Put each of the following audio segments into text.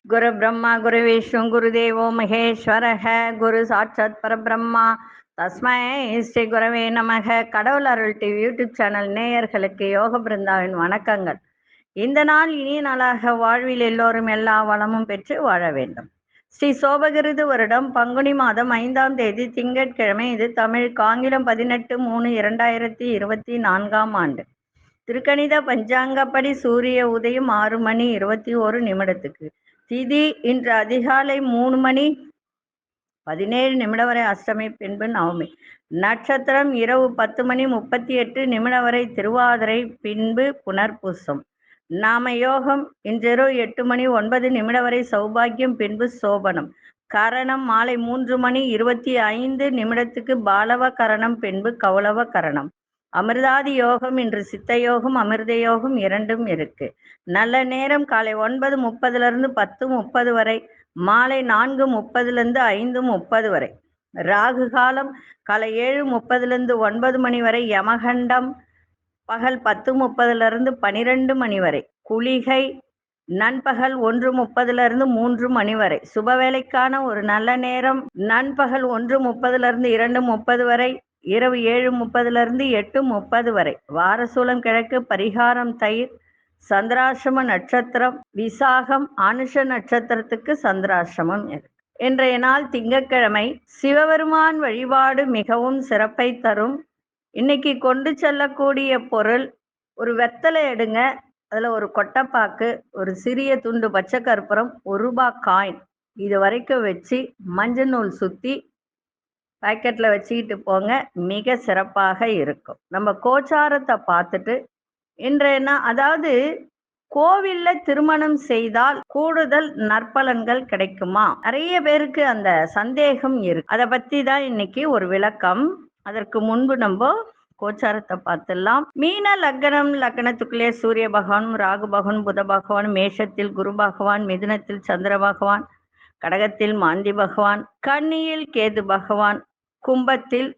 குரு பிரம்மா குரு விஷ்ணு குரு தேவோ மகேஸ்வரக குரு சாட்சாத் பரபிரம்மா தஸ்மை ஸ்ரீ குரவே நமக. கடவுள் அருள் டிவி யூடியூப் சேனல் நேயர்களுக்கு யோக பிருந்தாவின் வணக்கங்கள். இந்த நாள் இனிய நாளாக வாழ்வில் எல்லோரும் எல்லா வளமும் பெற்று வாழ வேண்டும். ஸ்ரீ சோபகிருது வருடம் பங்குனி மாதம் 5ஆம் தேதி திங்கட்கிழமை. இது தமிழுக்கு ஆங்கிலம் 18/3/2024 ஆண்டு. திருக்கணித பஞ்சாங்கப்படி சூரிய உதயம் 6 மணி 21 நிமிடத்துக்கு. திதி இன்று அதிகாலை 3 மணி 17 நிமிடம் வரை அஷ்டமி, பின்பு நவமி. நட்சத்திரம் இரவு 10 மணி 38 நிமிடம் வரை திருவாதிரை, பின்பு புனர்பூசம். நாம யோகம் இன்றிரவு 8 மணி 9 நிமிடம் வரை சௌபாகியம், பின்பு சோபனம். கரணம் மாலை 3 மணி 25 நிமிடத்துக்கு பாலவ கரணம், பின்பு கௌளவ கரணம். அமிர்தாதி யோகம் இன்று சித்த யோகம் அமிர்த யோகம் இரண்டும் இருக்கு. நல்ல நேரம் காலை 9:30 10:30 வரை, மாலை 4:30 5:30 வரை. ராகு காலம் காலை 7:30 9 மணி வரை. யமகண்டம் பகல் 10:30 12 மணி வரை. குளிகை நண்பகல் 1:30 3 மணி வரை. சுபவேளைக்கான ஒரு நல்ல நேரம் நண்பகல் 1:30 2:30 வரை, இரவு 7:30 8:30 வரை. வாரசூலம் கிழக்கு, பரிகாரம் தயிர். சந்திராசிரம நட்சத்திரம் விசாகம், அனுஷ நட்சத்திரத்துக்கு சந்திராசிரமம். இன்றைய நாள் திங்கட்கிழமை. சிவபெருமான் வழிபாடு மிகவும் சிறப்பை தரும். இன்னைக்கு கொண்டு செல்லக்கூடிய பொருள், ஒரு வெத்தலை எடுங்க, அதில் ஒரு கொட்டைப்பாக்கு, ஒரு சிறிய துண்டு பச்சை கற்பூரம், ₹1 காயின் இது வரைக்கும் வச்சு மஞ்சள் நூல் சுற்றி பேக்கெட்டில் வச்சுக்கிட்டு போங்க. மிக சிறப்பாக இருக்கும். நம்ம கோச்சாரத்தை பார்த்துட்டு இன்றைய அதாவது கோவிலில் திருமணம் செய்தால் கூடுதல் நற்பலன்கள் கிடைக்குமா? நிறைய பேருக்கு அந்த சந்தேகம் இருக்கு. அதை பற்றி தான் இன்னைக்கு ஒரு விளக்கம். அதற்கு முன்பு நம்ம கோச்சாரத்தை பார்த்துடலாம். மீன லக்னம், லக்னத்துக்குள்ளே சூரிய பகவான், ராகு பகவான், புத பகவான், மேஷத்தில் குரு பகவான், மிதுனத்தில் சந்திர பகவான், கடகத்தில் மாந்தி பகவான், கன்னியில் கேது பகவான், கும்பத்தில்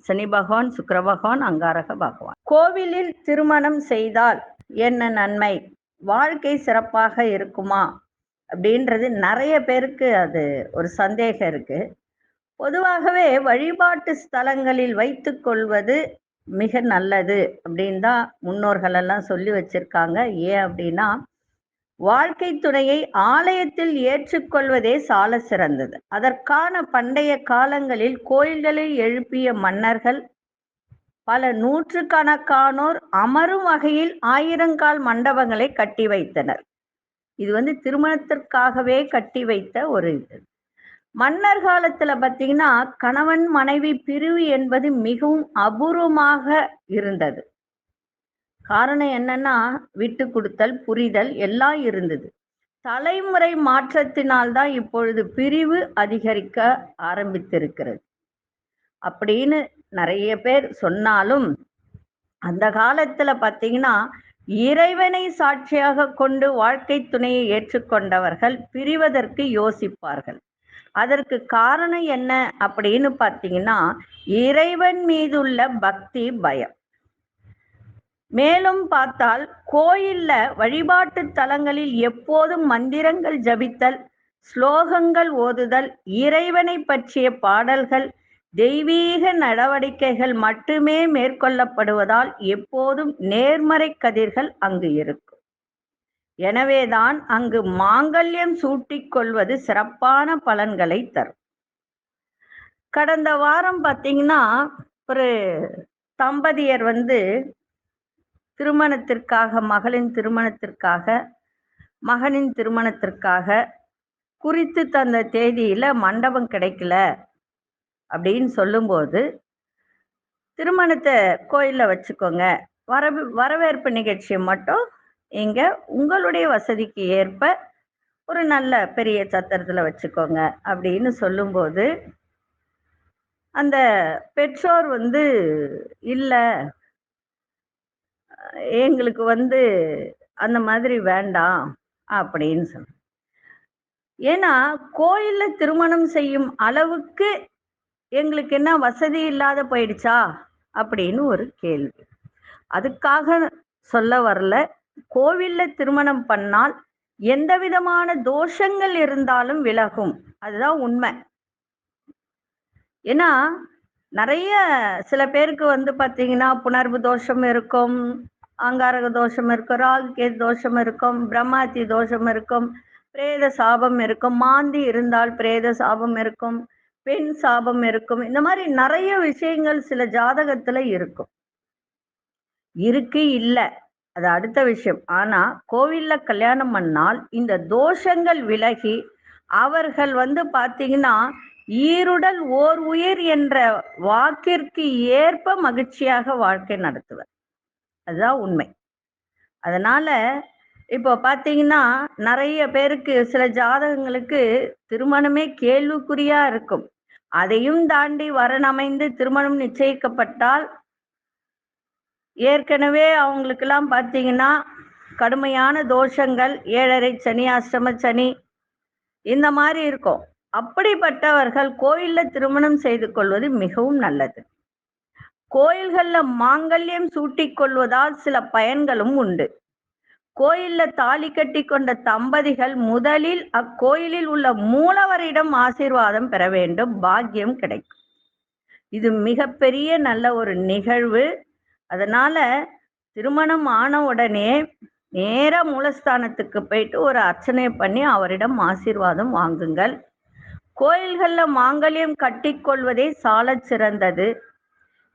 சனி பகவான், சுக்கிர பகவான், அங்காரக பகவான். கோவிலில் திருமணம் செய்தால் என்ன நன்மை? வாழ்க்கை சிறப்பாக இருக்குமா அப்படின்றது நிறைய பேருக்கு அது ஒரு சந்தேகம் இருக்கு. பொதுவாகவே வழிபாட்டு ஸ்தலங்களில் வைத்து கொள்வது மிக நல்லது அப்படின்னு தான் முன்னோர்கள் எல்லாம் சொல்லி வச்சிருக்காங்க. ஏன் அப்படின்னா, வாழ்க்கை துணையை ஆலயத்தில் ஏற்றுக்கொள்வதே சால சிறந்தது. அதற்கான பண்டைய காலங்களில் கோயில்களில் எழுப்பிய மன்னர்கள் பல நூற்றுக்கணக்கானோர் அமரும் வகையில் 1000 கால் மண்டபங்களை கட்டி வைத்தனர். இது திருமணத்திற்காகவே கட்டி வைத்த ஒரு இது. மன்னர் காலத்துல பார்த்தீங்கன்னா, கணவன் மனைவி பிரிவு என்பது மிகவும் அபூர்வமாக இருந்தது. காரணம் என்னன்னா, விட்டு கொடுத்தல், புரிதல் எல்லாம் இருந்தது. தலைமுறை மாற்றத்தினால்தான் இப்பொழுது பிரிவு அதிகரிக்க ஆரம்பித்திருக்கிறது அப்படின்னு நிறைய பேர் சொன்னாலும், அந்த காலத்துல பார்த்தீங்கன்னா, இறைவனை சாட்சியாக கொண்டு வாழ்க்கை துணையை ஏற்றுக்கொண்டவர்கள் பிரிவதற்கு யோசிப்பார்கள். அதற்கு காரணம் என்ன அப்படின்னு பார்த்தீங்கன்னா, இறைவன் மீதுள்ள பக்தி, பயம். மேலும் பார்த்தால், கோயில்ல வழிபாட்டு தலங்களில் எப்போதும் மந்திரங்கள் ஜபித்தல், ஸ்லோகங்கள் ஓதுதல், இறைவனை பற்றிய பாடல்கள், தெய்வீக நடவடிக்கைகள் மட்டுமே மேற்கொள்ளப்படுவதால் எப்போதும் நேர்மறை கதிர்கள் அங்கு இருக்கும். எனவேதான் அங்கு மாங்கல்யம் சூட்டிக் கொள்வது சிறப்பான பலன்களை தரும். கடந்த வாரம் பார்த்தீங்கன்னா, ஒரு தம்பதியர் திருமணத்திற்காக, மகளின் திருமணத்திற்காக, மகனின் திருமணத்திற்காக குறித்து தந்த தேதியில மண்டபம் கிடைக்கல அப்படின்னு சொல்லும்போது, திருமணத்தை கோயிலில் வச்சுக்கோங்க, வரவேற்பு நிகழ்ச்சியை மட்டும் இங்க உங்களுடைய வசதிக்கு ஏற்ப ஒரு நல்ல பெரிய சத்திரத்தில் வச்சுக்கோங்க அப்படின்னு சொல்லும்போது, அந்த பெற்றோர் இல்லை, எங்களுக்கு அந்த மாதிரி வேண்டாம் அப்படின்னு சொன்ன. ஏன்னா, கோயில்ல திருமணம் செய்யும் அளவுக்கு எங்களுக்கு என்ன வசதி இல்லாத போயிடுச்சா அப்படின்னு ஒரு கேள்வி. அதுக்காக சொல்ல வரல. கோவில்ல திருமணம் பண்ணால் எந்த விதமான தோஷங்கள் இருந்தாலும் விலகும். அதுதான் உண்மை. ஏன்னா நிறைய சில பேருக்கு வந்து பார்த்தீங்கன்னா புணர்வு தோஷம் இருக்கும், அங்காரக தோஷம் இருக்கும், ராகு கேது தோஷம் இருக்கும், பிரம்மாத்தி தோஷம் இருக்கும், பிரேத சாபம் இருக்கும், மாந்தி இருந்தால் பிரேத சாபம் இருக்கும், பெண் சாபம் இருக்கும். இந்த மாதிரி நிறைய விஷயங்கள் சில ஜாதகத்துல இருக்கும். இருக்கு இல்ல அது அடுத்த விஷயம். ஆனா கோவில்ல கல்யாணம் பண்ணால் இந்த தோஷங்கள் விலகி அவர்கள் வந்து பார்த்தீங்கன்னா ஈருடல் ஓர் உயிர் என்ற வாக்கிற்கு ஏற்ப மகிழ்ச்சியாக வாழ்க்கை நடத்துவர். அதுதான் உண்மை. அதனால இப்போ பார்த்தீங்கன்னா நிறைய பேருக்கு சில ஜாதகங்களுக்கு திருமணமே கேள்விக்குறியா இருக்கும். அதையும் தாண்டி வரன் அமைந்து திருமணம் நிச்சயிக்கப்பட்டால் ஏற்கனவே அவங்களுக்கெல்லாம் பார்த்தீங்கன்னா கடுமையான தோஷங்கள், 7.5 சனி, அஷ்டம சனி இந்த மாதிரி இருக்கும். அப்படிப்பட்டவர்கள் கோயில்ல திருமணம் செய்து கொள்வது மிகவும் நல்லது. கோயில்கள்ல மாங்கல்யம் சூட்டிக் கொள்வதால் சில பயன்களும் உண்டு. கோயில்ல தாலி கட்டி கொண்ட தம்பதிகள் முதலில் அக்கோயிலில் உள்ள மூலவரிடம் ஆசீர்வாதம் பெற வேண்டும், பாக்கியம் கிடைக்கும். இது மிகப்பெரிய நல்ல ஒரு நிகழ்வு. அதனால திருமணம் ஆன உடனே நேரா மூலஸ்தானத்துக்கு போயிட்டு ஒரு அர்ச்சனை பண்ணி அவரிடம் ஆசீர்வாதம் வாங்குங்கள். கோயில்கள்ல மாங்கல்யம் கட்டிக்கொள்வதே சாலச் சிறந்தது.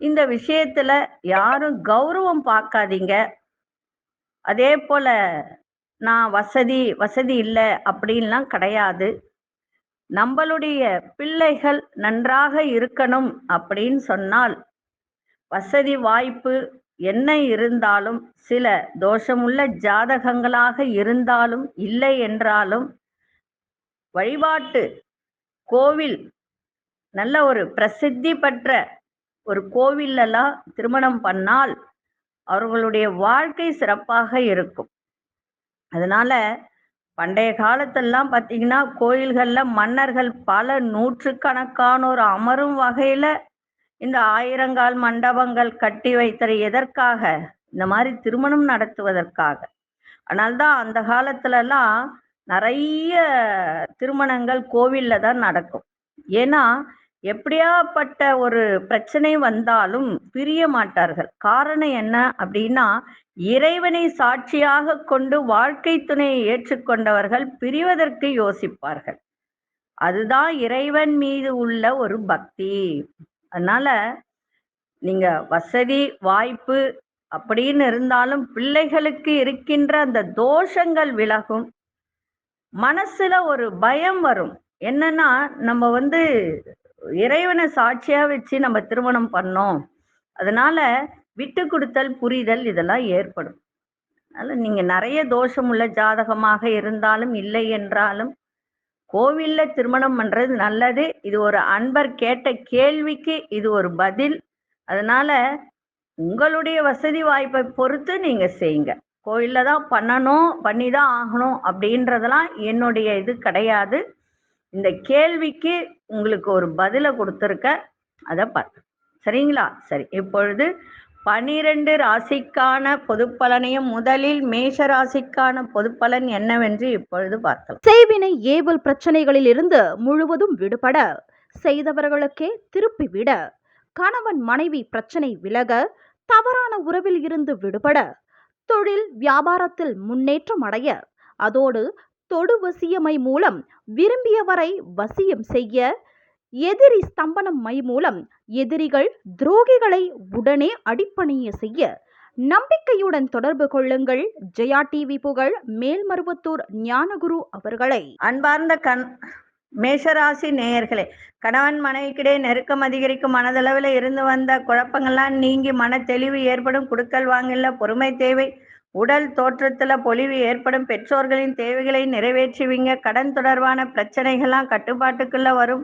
இந்த விஷயத்துல யாரும் கௌரவம் பார்க்காதீங்க. அதே போல நான் வசதி இல்லை அப்படின்லாம் கிடையாது. நம்மளுடைய பிள்ளைகள் நன்றாக இருக்கணும் அப்படின்னு சொன்னால் வசதி வாய்ப்பு என்ன இருந்தாலும், சில தோஷமுள்ள ஜாதகங்களாக இருந்தாலும் இல்லை என்றாலும் வழிபாட்டு கோவில் நல்ல ஒரு பிரசித்தி பெற்ற ஒரு கோவிலெல்லாம் திருமணம் பண்ணால் அவர்களுடைய வாழ்க்கை சிறப்பாக இருக்கும். அதனால பண்டைய காலத்தெல்லாம் பார்த்தீங்கன்னா கோயில்கள்ல மன்னர்கள் பல நூற்றுக்கணக்கானோர் அமரும் வகையில இந்த 1000 மண்டபங்கள் கட்டி வைத்தது எதற்காக? இந்த மாதிரி திருமணம் நடத்துவதற்காக. அதனால்தான் அந்த காலத்துலலாம் நிறைய திருமணங்கள் கோவில்ல தான் நடக்கும். ஏன்னா எப்படியாப்பட்ட ஒரு பிரச்சனை வந்தாலும் பிரிய மாட்டார்கள். காரணம் என்ன அப்படின்னா இறைவனை சாட்சியாக கொண்டு வாழ்க்கை துணையை ஏற்றுக்கொண்டவர்கள் பிரிவதற்கு யோசிப்பார்கள். அதுதான் இறைவன் மீது உள்ள ஒரு பக்தி. அதனால நீங்க வசதி வாய்ப்பு அப்படின்னு இருந்தாலும் பிள்ளைகளுக்கு இருக்கின்ற அந்த தோஷங்கள் விலகும். மனசுல ஒரு பயம் வரும். என்னன்னா நம்ம வந்து இறைவனை சாட்சியா வச்சு நம்ம திருமணம் பண்ணோம், அதனால விட்டு கொடுத்தல் புரிதல் இதெல்லாம் ஏற்படும். அதனால நீங்க நிறைய தோஷம் உள்ள ஜாதகமாக இருந்தாலும் இல்லை என்றாலும் கோவில்ல திருமணம் பண்றது நல்லது. இது ஒரு அன்பர் கேட்ட கேள்விக்கு இது ஒரு பதில். அதனால உங்களுடைய வசதி வாய்ப்பை பொறுத்து நீங்க செய்யுங்க. கோயில்ல தான் பண்ணணும், பண்ணி தான் ஆகணும் அப்படின்றதெல்லாம் என்னுடைய இது கிடையாது. இந்த கேள்விக்கு உங்களுக்கு ஒரு பதிலை கொடுத்துருக்க, அதை பார்த்து சரிங்களா? சரி, இப்பொழுது 12 ராசிக்கான பொதுப்பலனையும் முதலில் மேஷ ராசிக்கான பொதுப்பலன் என்னவென்று இப்பொழுது பார்க்கலாம். செய்வினை ஏவல் பிரச்சனைகளில் இருந்து முழுவதும் விடுபட, செய்தவர்களுக்கே திருப்பிவிட, கணவன் மனைவி பிரச்சனை விலக, தவறான உறவில் இருந்து விடுபட, தொழில் வியாபாரத்தில் முன்னேற்றம் அடைய, அதோடு தொடு வசியமை மூலம் விரும்பியவரை வசியம் செய்ய, எதிரி ஸ்தம்பனம் மை மூலம் எதிரிகள் துரோகிகளை உடனே அடிப்பணிய செய்ய நம்பிக்கையுடன் தொடர்பு கொள்ளுங்கள். ஜெயா டிவி புகழ் மேல்மருவத்தூர் ஞானகுரு அவர்களை. அன்பார்ந்த மேஷராசி நேயர்களே, கணவன் மனைவிக்கிடையே நெருக்கம் அதிகரிக்கும். மனதளவில் இருந்து வந்த குழப்பங்கள்லாம் நீங்கி மன தெளிவு ஏற்படும். குடுக்கல் வாங்கல பொறுமை தேவை. உடல் தோற்றத்துல பொலிவு ஏற்படும். பெற்றோர்களின் தேவைகளை நிறைவேற்றுவீங்க. கடன் தொடர்பான பிரச்சனைகள்லாம் கட்டுப்பாட்டுக்குள்ள வரும்.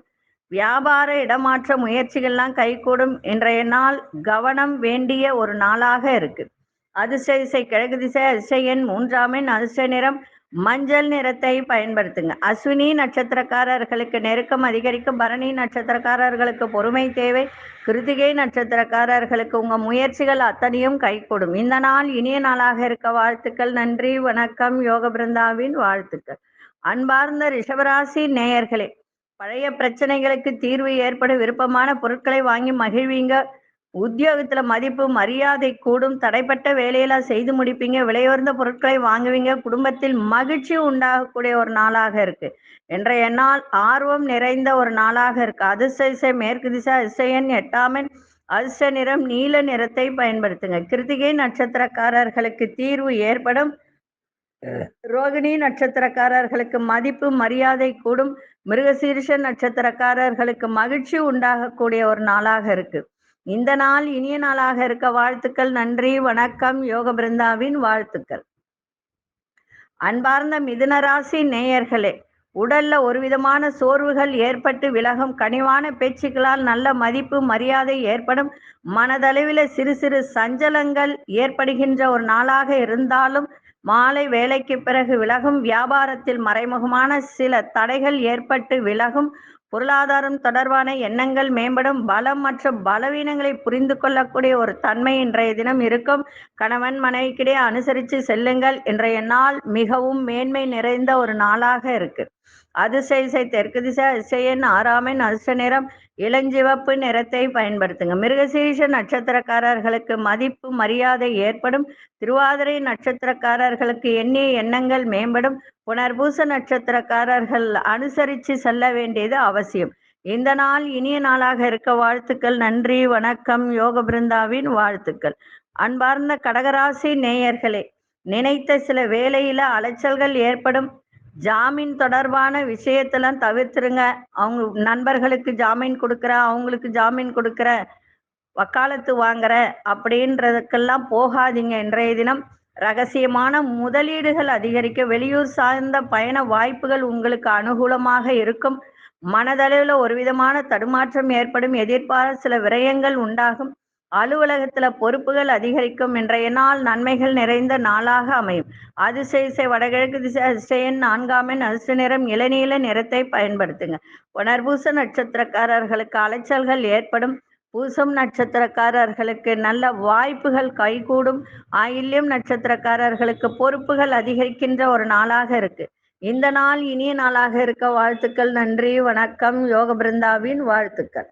வியாபார இடமாற்ற முயற்சிகள்லாம் கைகூடும். இன்றைய நாள் கவனம் வேண்டிய ஒரு நாளாக இருக்கு. அதிர்ஷ்ட திசை கிழக்கு திசை. அதிர்ஷ்ட எண் 3ஆம் எண். அதிர்ஷ்ட நிறம் மஞ்சள் நிறத்தை பயன்படுத்துங்க. அஸ்வினி நட்சத்திரக்காரர்களுக்கு நெருக்கம் அதிகரிக்கும். பரணி நட்சத்திரக்காரர்களுக்கு பொறுமை தேவை. கிருத்திகை நட்சத்திரக்காரர்களுக்கு உங்க முயற்சிகள் அத்தனையும் கைகூடும். இந்த நாள் இனிய நாளாக இருக்க வாழ்த்துக்கள். நன்றி, வணக்கம். யோக பிருந்தாவின் வாழ்த்துக்கள். அன்பார்ந்த ரிஷபராசி நேயர்களே, பழைய பிரச்சனைகளுக்கு தீர்வு ஏற்பட விருப்பமான பொருட்களை வாங்கி மகிழ்வீங்க. உத்தியோகத்துல மதிப்பு மரியாதை கூடும். தடைப்பட்ட வேலையெல்லாம் செய்து முடிப்பீங்க. விலையுயர்ந்த பொருட்களை வாங்குவீங்க. குடும்பத்தில் மகிழ்ச்சி உண்டாகக்கூடிய ஒரு நாளாக இருக்கு. இன்றைய நாள் ஆர்வம் நிறைந்த ஒரு நாளாக இருக்கு. அதிர்ஷ்ட திசை மேற்கு திசை. அதிர்ஷ்ட எண் 8 அதிர்ஷ்ட நிறம் நீல நிறத்தை பயன்படுத்துங்க. கிருத்திகை நட்சத்திரக்காரர்களுக்கு தீர்வு ஏற்படும். ரோகிணி நட்சத்திரக்காரர்களுக்கு மதிப்பு மரியாதை கூடும். மிருகசீரிஷ நட்சத்திரக்காரர்களுக்கு மகிழ்ச்சி உண்டாகக்கூடிய ஒரு நாளாக இருக்கு. இந்த நாள் இனிய நாளாக இருக்க வாழ்த்துக்கள். நன்றி, வணக்கம். யோக பிருந்தாவின் வாழ்த்துக்கள். அன்பார்ந்த மிதுனராசி நேயர்களே, உடல்ல ஒரு விதமான சோர்வுகள் ஏற்பட்டு விலகும். கனிவான பேச்சுக்களால் நல்ல மதிப்பு மரியாதை ஏற்படும். மனதளவில் சிறு சிறு சஞ்சலங்கள் ஏற்படுகின்ற ஒரு நாளாக இருந்தாலும் மாலை வேலைக்கு பிறகு விலகும். வியாபாரத்தில் மறைமுகமான சில தடைகள் ஏற்பட்டு விலகும். பொருளாதாரம் தொடர்பான எண்ணங்கள் மேம்படும். பலம் மற்றும் பலவீனங்களை புரிந்து கொள்ளக்கூடிய ஒரு தன்மை இன்றைய தினம் இருக்கும். கணவன் மனைவிக்கிடையே அனுசரித்து செல்லுங்கள். இன்றைய நாள் மிகவும் மேன்மை நிறைந்த ஒரு நாளாக இருக்கு. அதிர்ஷ்ட திசை தெற்கு திசை. அதிர்ஷ்ட எண் 6 அதிர்ஷ்ட நிறம் இளஞ்சிவப்பு நிறத்தை பயன்படுத்துங்க. மிருகசீரிஷ நட்சத்திரக்காரர்களுக்கு மதிப்பு மரியாதை ஏற்படும். திருவாதிரை நட்சத்திரக்காரர்களுக்கு எண்ணிய எண்ணங்கள் மேம்படும். புனர்பூச நட்சத்திரக்காரர்கள் அனுசரித்து செல்ல வேண்டியது அவசியம். இந்த நாள் இனிய நாளாக இருக்க வாழ்த்துக்கள். நன்றி, வணக்கம். யோக பிருந்தாவின் வாழ்த்துக்கள். அன்பார்ந்த கடகராசி நேயர்களே, நினைத்த சில வேலையில அலைச்சல்கள் ஏற்படும். ஜாமீன் தொடர்பான விஷயத்தெல்லாம் தவிர்த்துருங்க. அவங்க நண்பர்களுக்கு ஜாமீன் கொடுக்குற, அவங்களுக்கு ஜாமீன் கொடுக்குற, வக்காலத்து வாங்குற அப்படின்றதுக்கெல்லாம் போகாதீங்க. இன்றைய தினம் ரகசியமான முதலீடுகள் அதிகரிக்க. வெளியூர் சார்ந்த பயண வாய்ப்புகள் உங்களுக்கு அனுகூலமாக இருக்கும். மனதளவில் ஒரு விதமான தடுமாற்றம் ஏற்படும். எதிர்பாராத சில விரயங்கள் உண்டாகும். அலுவலகத்துல பொறுப்புகள் அதிகரிக்கும். இன்றைய நாள் நன்மைகள் நிறைந்த நாளாக அமையும். அதிர்ஷ்ட திசை வடகிழக்கு திசை. அதிர்ஷ்ட எண் 4 அதிர்ஷ்ட நிறம் இளநீல நிறத்தை பயன்படுத்துங்க. புனர்பூச நட்சத்திரக்காரர்களுக்கு அலைச்சல்கள் ஏற்படும். பூசம் நட்சத்திரக்காரர்களுக்கு நல்ல வாய்ப்புகள் கைகூடும். ஆயில்யம் நட்சத்திரக்காரர்களுக்கு பொறுப்புகள் அதிகரிக்கின்ற ஒரு நாளாக இருக்கு. இந்த நாள் இனிய நாளாக இருக்க வாழ்த்துக்கள். நன்றி, வணக்கம். யோக பிருந்தாவின் வாழ்த்துக்கள்.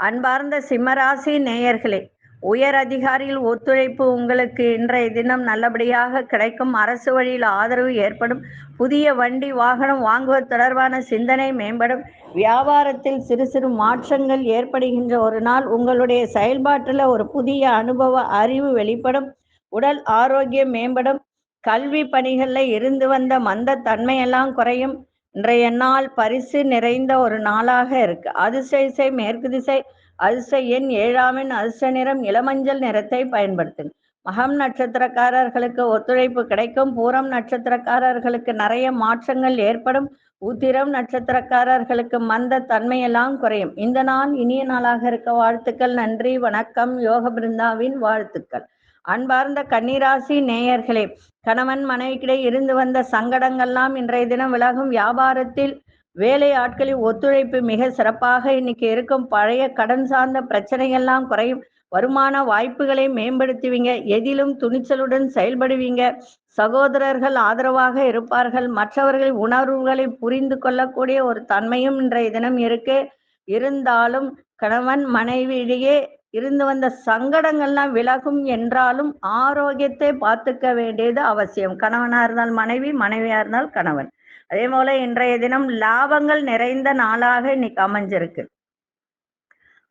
அன்பார்ந்த சிம்மராசி நேயர்களே, உயர் அதிகாரிகள் ஒத்துழைப்பு உங்களுக்கு இன்றைய தினம் நல்லபடியாக கிடைக்கும். அரசு வழியில் ஆதரவு ஏற்படும். புதிய வண்டி வாகனம் வாங்குவது தொடர்பான சிந்தனை மேம்படும். வியாபாரத்தில் சிறு சிறு மாற்றங்கள் ஏற்படுகின்ற ஒரு நாள். உங்களுடைய செயல்பாட்டில் ஒரு புதிய அனுபவ அறிவு வெளிப்படும். உடல் ஆரோக்கியம் மேம்படும். கல்வி பணிகளில் இருந்து வந்த மந்த தன்மையெல்லாம் குறையும். இன்றைய நாள் பரிசு நிறைந்த ஒரு நாளாக இருக்கு. அதிர்ஷ்ட திசை மேற்கு திசை. அதிர்ஷ்ட எண் 7 அதிர்ஷ்ட நிறம் இளமஞ்சள் நிறத்தை பயன்படுத்துங்க. மகம் நட்சத்திரக்காரர்களுக்கு ஒத்துழைப்பு கிடைக்கும். பூரம் நட்சத்திரக்காரர்களுக்கு நிறைய மாற்றங்கள் ஏற்படும். உத்திரம் நட்சத்திரக்காரர்களுக்கு மந்த தன்மையெல்லாம் குறையும். இந்த நாள் இனிய நாளாக இருக்க வாழ்த்துக்கள். நன்றி, வணக்கம். யோக பிருந்தாவின் வாழ்த்துக்கள். அன்பார்ந்த கன்னிராசி நேயர்களே, கணவன் மனைவிக்கிடையே இருந்து வந்த சங்கடங்கள்லாம் இன்றைய தினம் விலகும். வியாபாரத்தில் வேலை ஆட்களின் ஒத்துழைப்பு மிக சிறப்பாக இன்னைக்கு இருக்கும். பழைய கடன் சார்ந்த பிரச்சனைகள்லாம் குறையும். வருமான வாய்ப்புகளை மேம்படுத்துவீங்க. எதிலும் துணிச்சலுடன் செயல்படுவீங்க. சகோதரர்கள் ஆதரவாக இருப்பார்கள். மற்றவர்களின் உணர்வுகளை புரிந்து கொள்ளக்கூடிய ஒரு தன்மையும் இன்றைய தினம் இருக்கு. இருந்தாலும் கணவன் மனைவியிடையே இருந்து வந்த சங்கடங்கள்லாம் விலகும். என்றாலும் ஆரோக்கியத்தை பார்த்துக்க வேண்டியது அவசியம். கணவனா இருந்தால் மனைவி, மனைவியா இருந்தால் கணவன். அதே போல இன்றைய தினம் லாபங்கள் நிறைந்த நாளாக இன்னைக்கு அமைஞ்சிருக்கு.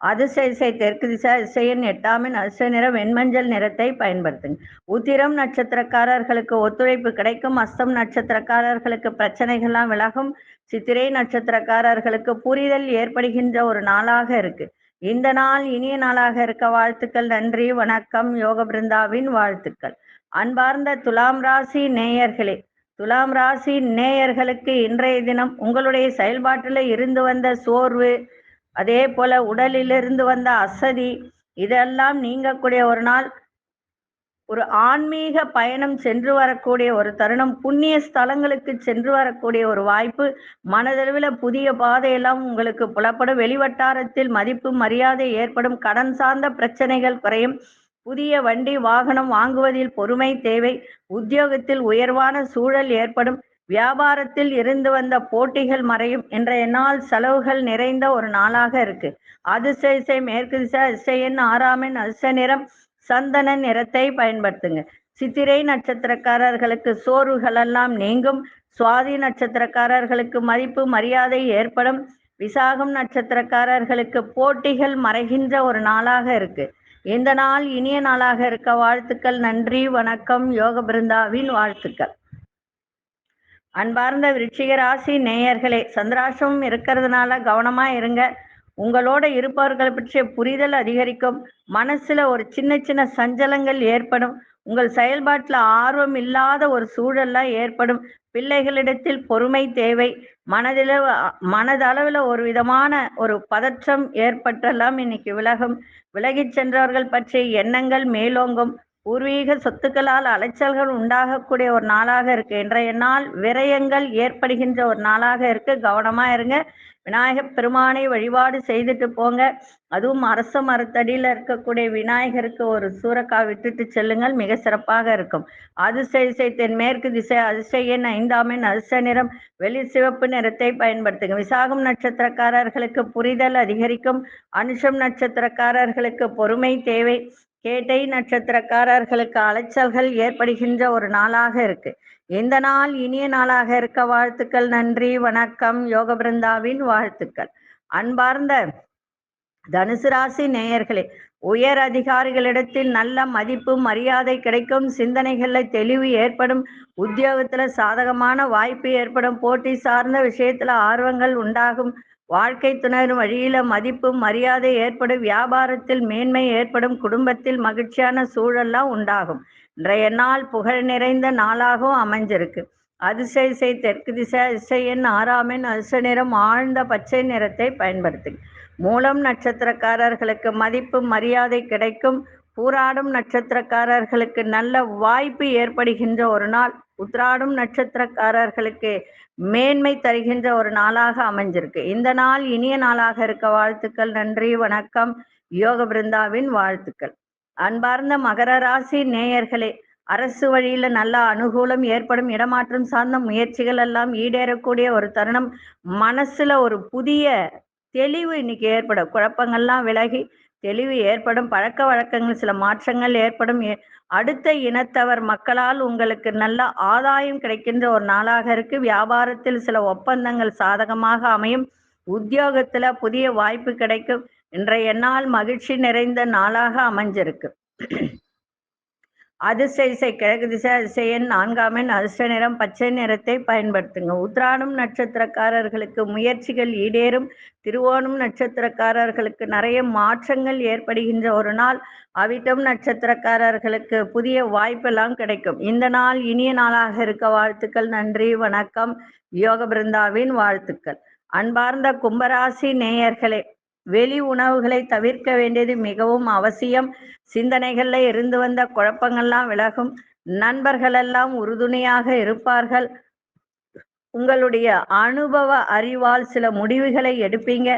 அதிர்ஷ்ட திசை தெற்கு திசை. அதிர்ஷ்ட எண் 8 அதிர்ஷ்ட நிறம் வெண்மஞ்சள் நிறத்தை பயன்படுத்துங்க. உத்திரம் நட்சத்திரக்காரர்களுக்கு ஒத்துழைப்பு கிடைக்கும். அஸ்தம் நட்சத்திரக்காரர்களுக்கு பிரச்சனைகள்லாம் விலகும். சித்திரை நட்சத்திரக்காரர்களுக்கு புரிதல் ஏற்படுகின்ற ஒரு நாளாக இருக்கு. இந்த நாள் இனிய நாளாக இருக்க வாழ்த்துக்கள். நன்றி, வணக்கம். யோக பிருந்தாவின் வாழ்த்துக்கள். அன்பார்ந்த துலாம் ராசி நேயர்களே, துலாம் ராசி நேயர்களுக்கு இன்றைய தினம் உங்களுடைய செயல்பாட்டில் இருந்து வந்த சோர்வு, அதே போல உடலிலிருந்து வந்த அசதி, இதெல்லாம் நீங்கக்கூடிய ஒரு நாள். ஒரு ஆன்மீக பயணம் சென்று வரக்கூடிய ஒரு தருணம், புண்ணிய ஸ்தலங்களுக்கு சென்று வரக்கூடிய ஒரு வாய்ப்பு, மனதளவில் புதிய பாதையெல்லாம் உங்களுக்கு புலப்படும். வெளிவட்டாரத்தில் மதிப்பு மரியாதை ஏற்படும். கடன் சார்ந்த பிரச்சனைகள் குறையும். புதிய வண்டி வாகனம் வாங்குவதில் பொறுமை தேவை. உத்தியோகத்தில் உயர்வான சூழல் ஏற்படும். வியாபாரத்தில் இருந்து வந்த போட்டிகள் மறையும். இன்றைய நாள் செலவுகள் நிறைந்த ஒரு நாளாக இருக்கு. அதிர்ஷ்ட திசை மேற்கு திசை. அதிர்ஷ்ட எண் 6 அதிர்ஷ்ட நிறம் சந்தன நிறத்தை பயன்படுத்துங்க. சித்திரை நட்சத்திரக்காரர்களுக்கு சோர்வுகள் எல்லாம் நீங்கும். சுவாதி நட்சத்திரக்காரர்களுக்கு மதிப்பு மரியாதை ஏற்படும். விசாகம் நட்சத்திரக்காரர்களுக்கு போட்டிகள் மறைகின்ற ஒரு நாளாக இருக்கு. இந்த நாள் இனிய நாளாக இருக்க வாழ்த்துக்கள். நன்றி, வணக்கம். யோக பிருந்தாவின் வாழ்த்துக்கள். அன்பார்ந்த விருச்சிக ராசி நேயர்களே, சந்திராஷ்டமம் இருக்கிறதுனால கவனமா இருங்க. உங்களோட இருப்பவர்கள் பற்றிய புரிதல் அதிகரிக்கும். மனசுல ஒரு சின்ன சின்ன சஞ்சலங்கள் ஏற்படும். உங்கள் செயல்பாட்டில் ஆர்வம் இல்லாத ஒரு சூழல்லாம் ஏற்படும். பிள்ளைகளிடத்தில் பொறுமை தேவை. மனதளவில் ஒரு விதமான ஒரு பதற்றம் ஏற்பட்டெல்லாம் இன்னைக்கு விலகும். விலகிச் சென்றவர்கள் பற்றிய எண்ணங்கள் மேலோங்கும். பூர்வீக சொத்துக்களால் அலைச்சல்கள் உண்டாகக்கூடிய ஒரு நாளாக இருக்கு. இன்றைய நாள் விரயங்கள் ஏற்படுகின்ற ஒரு நாளாக இருக்கு. கவனமா இருங்க. விநாயகப் பெருமானை வழிபாடு செய்துட்டு போங்க. அதுவும் அரச மரத்தடியில் இருக்கக்கூடிய விநாயகருக்கு ஒரு சூறக்காய் விட்டுட்டு செல்லுங்கள், மிக சிறப்பாக இருக்கும். அதிர்ஷ்ட திசை தென்மேற்கு திசை. அதிர்ஷ்ட எண் 5 அதிர்ஷ்ட நிறம் வெளிர் சிவப்பு நிறத்தை பயன்படுத்துங்க. விசாகம் நட்சத்திரக்காரர்களுக்கு புரிதல் அதிகரிக்கும். அனுஷம் நட்சத்திரக்காரர்களுக்கு பொறுமை தேவை. கேட்டை நட்சத்திரக்காரர்களுக்கு அலைச்சல்கள் ஏற்படுகின்ற ஒரு நாளாக இருக்கு. இந்த நாள் இனிய நாளாக இருக்க வாழ்த்துக்கள். நன்றி, வணக்கம். யோக பிருந்தாவின் வாழ்த்துக்கள். அன்பார்ந்த தனுசு ராசி நேயர்களே, உயர் அதிகாரிகளிடத்தில் நல்ல மதிப்பு மரியாதை கிடைக்கும். சிந்தனைகள்ல தெளிவு ஏற்படும். உத்தியோகத்துல சாதகமான வாய்ப்பு ஏற்படும். போட்டி சார்ந்த விஷயத்துல ஆர்வங்கள் உண்டாகும். வாழ்க்கை துணையின் வழியில மதிப்பு மரியாதை ஏற்படும். வியாபாரத்தில் மேன்மை ஏற்படும். குடும்பத்தில் மகிழ்ச்சியான சூழல்லாம் உண்டாகும். இன்றைய நாள் புகழ் நிறைந்த நாளாகவும் அமைஞ்சிருக்கு. அதிர்ஷ்ட திசை தெற்கு திசை. அதிர்ஷ்ட எண் 6 அதிர்ஷ்ட நிறம் ஆழ்ந்த பச்சை நிறத்தை பயன்படுத்துங்க. மூலம் நட்சத்திரக்காரர்களுக்கு மதிப்பு மரியாதை கிடைக்கும். பூராடும் நட்சத்திரக்காரர்களுக்கு நல்ல வாய்ப்பு ஏற்படுகின்ற ஒரு நாள். உத்திராடும் நட்சத்திரக்காரர்களுக்கு மேன்மை தருகின்ற ஒரு நாளாக அமைஞ்சிருக்கு. இந்த நாள் இனிய நாளாக இருக்க வாழ்த்துக்கள். நன்றி, வணக்கம். யோக பிருந்தாவின் வாழ்த்துக்கள். அன்பார்ந்த மகர ராசி நேயர்களே, அரசு வழியில நல்ல அனுகூலம் ஏற்படும். இடமாற்றம் சார்ந்த முயற்சிகள் எல்லாம் ஈடேறக்கூடிய ஒரு தருணம். மனசுல ஒரு புதிய தெளிவு இன்னைக்கு ஏற்படும். குழப்பங்கள்லாம் விலகி தெளிவு ஏற்படும். பழக்க வழக்கங்கள் சில மாற்றங்கள் ஏற்படும். அடுத்த இனத்தவர் மக்களால் உங்களுக்கு நல்ல ஆதாயம் கிடைக்கின்ற ஒரு நாளாக இருக்கு. வியாபாரத்தில் சில ஒப்பந்தங்கள் சாதகமாக அமையும். உத்தியோகத்துல புதிய வாய்ப்பு கிடைக்கும். இன்றைய நாள் மகிழ்ச்சி நிறைந்த நாளாக அமைஞ்சிருக்கு. அதிர்ஷ்ட திசை கிழக்கு திசை. அதிர்ஷ்ட எண் 4 அதிர்ஷ்ட நிறம் பச்சை நிறத்தை பயன்படுத்துங்க. உத்திராடம் நட்சத்திரக்காரர்களுக்கு முயற்சிகள் ஈடேறும். திருவோணம் நட்சத்திரக்காரர்களுக்கு நிறைய மாற்றங்கள் ஏற்படுகின்ற ஒரு நாள். அவிட்டம் நட்சத்திரக்காரர்களுக்கு புதிய வாய்ப்பெல்லாம் கிடைக்கும். இந்த நாள் இனிய நாளாக இருக்க வாழ்த்துக்கள். நன்றி, வணக்கம். யோக பிருந்தாவின் வாழ்த்துக்கள். அன்பார்ந்த கும்பராசி நேயர்களே, வெளி உணவுகளை தவிர்க்க வேண்டியது மிகவும் அவசியம். சிந்தனைகள்ல இருந்து வந்த குழப்பங்கள்லாம் விலகும். நண்பர்கள் எல்லாம் உறுதுணையாக இருப்பார்கள். உங்களுடைய அனுபவ அறிவால் சில முடிவுகளை எடுப்பீங்க.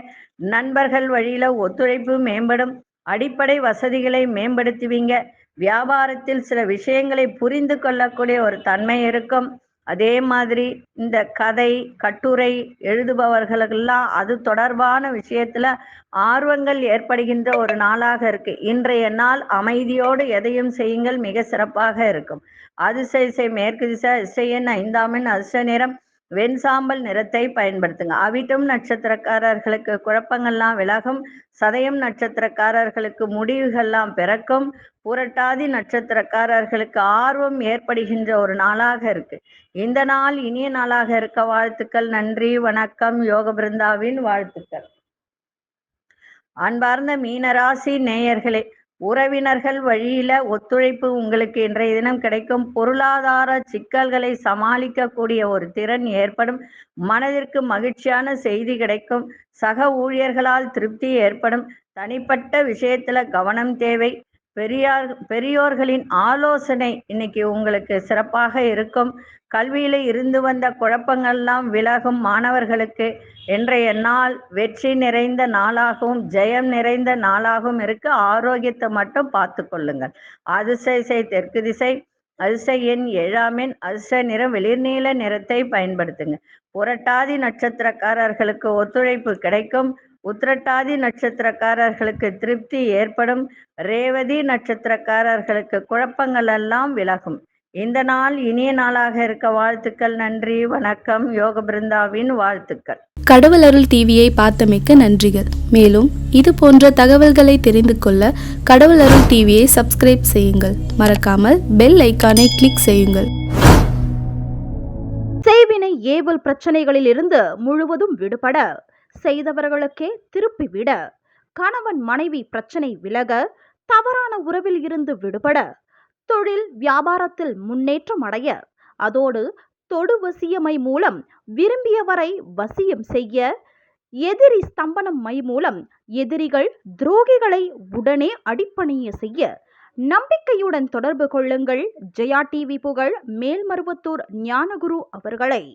நண்பர்கள் வழியில ஒத்துழைப்பு மேம்படும். அடிப்படை வசதிகளை மேம்படுத்துவீங்க. வியாபாரத்தில் சில விஷயங்களை புரிந்து கொள்ளக்கூடிய ஒரு தன்மை இருக்கும். அதே மாதிரி இந்த கதை கட்டுரை எழுதுபவர்களுக்கெல்லாம் அது தொடர்பான விஷயத்துல ஆர்வங்கள் ஏற்படுகின்ற ஒரு நாளாக இருக்கு. இன்றைய நாள் அமைதியோடு எதையும் செய்யுங்கள், மிக சிறப்பாக இருக்கும். அதிர்ஷ்ட திசை மேற்கு திசை. அதிர்ஷ்ட எண் 5 அதிர்ஷ்ட நிறம் வெண்சாம்பல் நிறத்தை பயன்படுத்துங்க. அவிட்டம் நட்சத்திரக்காரர்களுக்கு குழப்பங்கள்லாம் விலகும். சதயம் நட்சத்திரக்காரர்களுக்கு முடிவுகள்லாம் பிறக்கும். புரட்டாதி நட்சத்திரக்காரர்களுக்கு ஆர்வம் ஏற்படுகின்ற ஒரு நாளாக இருக்கு. இந்த நாள் இனிய நாளாக இருக்க வாழ்த்துக்கள். நன்றி, வணக்கம். யோக பிருந்தாவின் வாழ்த்துக்கள். அன்பார்ந்த மீனராசி நேயர்களே, உறவினர்கள் வழியில ஒத்துழைப்பு உங்களுக்கு இன்றைய தினம் கிடைக்கும். பொருளாதார சிக்கல்களை சமாளிக்கக்கூடிய ஒரு திறன் ஏற்படும். மனதிற்கு மகிழ்ச்சியான செய்தி கிடைக்கும். சக ஊழியர்களால் திருப்தி ஏற்படும். தனிப்பட்ட விஷயத்துல கவனம் தேவை. பெரியோர்களின் ஆலோசனை இன்னைக்கு உங்களுக்கு சிறப்பாக இருக்கும். கல்வியில இருந்து வந்த குழப்பங்கள்லாம் விலகும். மாணவர்களுக்கு இன்றைய நாள் வெற்றி நிறைந்த நாளாகவும் ஜெயம் நிறைந்த நாளாகவும் இருக்கு. ஆரோக்கியத்தை மட்டும் பார்த்து கொள்ளுங்கள். அதிர்ஷ்ட திசை தெற்கு திசை, அதிர்ஷ்ட எண் 7ஆம் எண், அதிர்ஷ்ட நிறம் வெளிர்நீல நிறத்தை பயன்படுத்துங்க. புரட்டாதி நட்சத்திரக்காரர்களுக்கு ஒத்துழைப்பு கிடைக்கும். உத்திரட்டாதி நட்சத்திரக்காரர்களுக்கு திருப்தி ஏற்படும். ரேவதி நட்சத்திரக்காரர்களுக்கு குழப்பங்கள் எல்லாம் விலகும். இந்த நாள் இனிய நாளாக இருக்க வாழ்த்துக்கள். நன்றி, வணக்கம். யோக பிருந்தாவின் வாழ்த்துக்கள். கடவுள் அருள் டிவியை பார்த்தமைக்க நன்றிகள். மேலும் இது போன்ற தகவல்களை தெரிந்து கொள்ள கடவுள் அருள் டிவியை சப்ஸ்கிரைப் செய்யுங்கள். மறக்காமல் பெல் ஐக்கானை கிளிக் செய்யுங்கள். செய்வினை ஏவல் பிரச்சனைகளில் இருந்து முழுவதும் விடுபட, செய்தவர்களுக்கே திருப்பிவிட, கணவன் மனைவி பிரச்சனை விலக, தவறான உறவில் இருந்து விடுபட, தொழில் வியாபாரத்தில் முன்னேற்றம் அடைய, அதோடு தொடு வசியமை மூலம் விரும்பியவரை வசியம் செய்ய, எதிரி ஸ்தம்பனம் மை மூலம் எதிரிகள் துரோகிகளை உடனே அடிப்பணிய செய்ய நம்பிக்கையுடன் தொடர்பு கொள்ளுங்கள். ஜெயா டிவி புகழ் மேல்மருவத்தூர் ஞானகுரு அவர்களை.